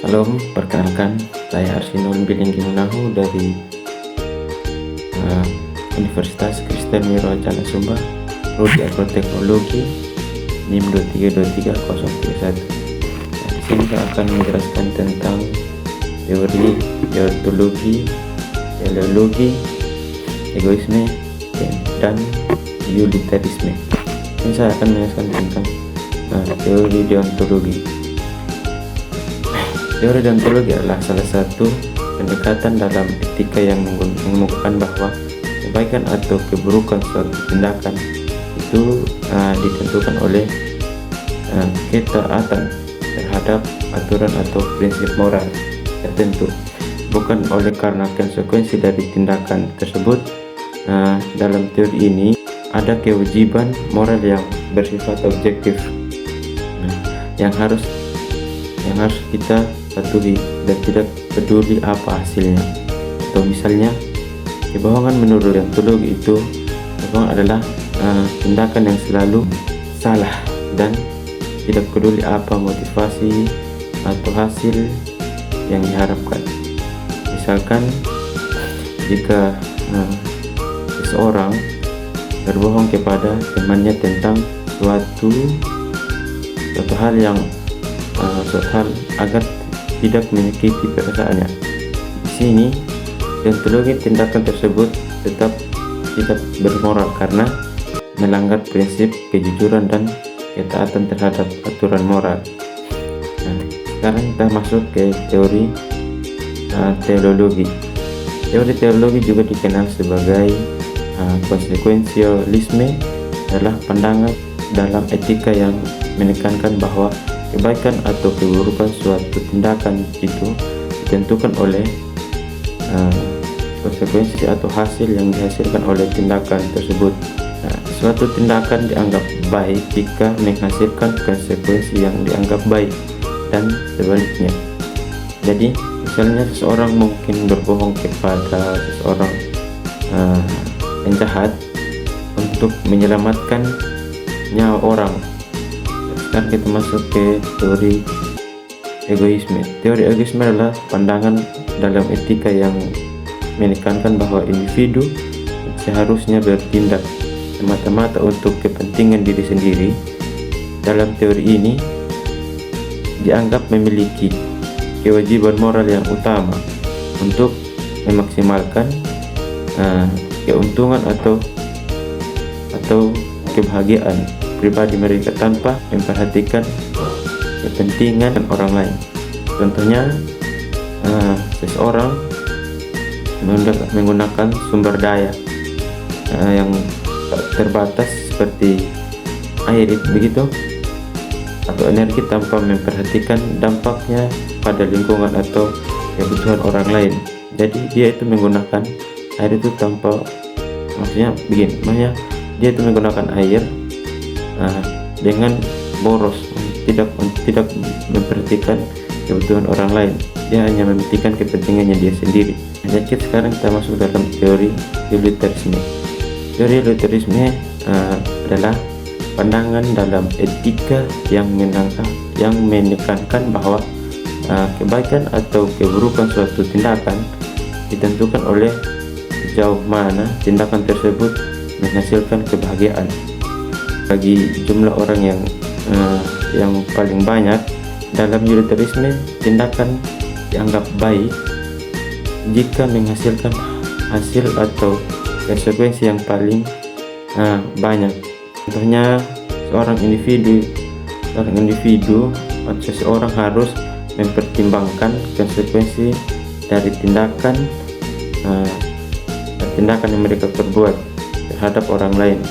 Salam, perkenalkan saya Arsinul Bilinggi Munahu dari Universitas Kristen Wirajana Sumba, Prodi Agroteknologi, NIM 2323031. Di sini saya akan menjelaskan tentang teori, deontologi, teleologi, egoisme, dan utilitarisme. Ini saya akan menjelaskan tentang teori deontologi. Teori deontologi adalah salah satu pendekatan dalam etika yang mengemukakan bahwa kebaikan atau keburukan suatu tindakan itu ditentukan oleh ketaatan terhadap aturan atau prinsip moral tertentu, bukan oleh karena konsekuensi dari tindakan tersebut. Dalam teori ini ada kewajiban moral yang bersifat objektif yang harus kita patuhi dan tidak peduli apa hasilnya. Atau misalnya, kebohongan menurut deontologi itu, kebohongan adalah tindakan yang selalu salah dan tidak peduli apa motivasi atau hasil yang diharapkan. Misalkan jika seseorang berbohong kepada temannya tentang suatu hal agar tidak menyakiti perasaannya. Di sini deontologi tindakan tersebut tetap tidak bermoral karena melanggar prinsip kejujuran dan ketaatan terhadap aturan moral. Sekarang kita masuk ke teori teleologi. Teori teleologi juga dikenal sebagai konsekuensialisme, adalah pandangan dalam etika yang menekankan bahwa kebaikan atau keburukan suatu tindakan itu ditentukan oleh konsekuensi atau hasil yang dihasilkan oleh tindakan tersebut. Suatu tindakan dianggap baik jika menghasilkan konsekuensi yang dianggap baik dan sebaliknya. Jadi misalnya seseorang mungkin berbohong kepada seseorang penjahat untuk menyelamatkan nyawa orang. Sekarang kita masuk ke teori egoisme. Teori egoisme adalah pandangan dalam etika yang menekankan bahwa individu seharusnya bertindak semata-mata untuk kepentingan diri sendiri. Dalam teori ini dianggap memiliki kewajiban moral yang utama untuk memaksimalkan keuntungan atau kebahagiaan pribadi mereka tanpa memperhatikan kepentingan orang lain. Contohnya, seseorang menggunakan sumber daya yang terbatas seperti air begitu atau energi tanpa memperhatikan dampaknya pada lingkungan atau kebutuhan orang lain. Jadi dia itu menggunakan air itu tanpa, maksudnya dia itu menggunakan air dengan boros, tidak memperhatikan kebutuhan orang lain. Dia hanya mementingkan kepentingannya dia sendiri. Jadi sekarang kita masuk dalam teori utilitarisme. Teori utilitarisme adalah pandangan dalam etika yang menekankan bahwa kebaikan atau keburukan suatu tindakan ditentukan oleh sejauh mana tindakan tersebut menghasilkan kebahagiaan bagi jumlah orang yang paling banyak. Dalam utilitarisme, tindakan dianggap baik jika menghasilkan hasil atau konsekuensi yang paling banyak. Contohnya, seorang individu atau seseorang harus mempertimbangkan konsekuensi dari tindakan yang mereka perbuat terhadap orang lain.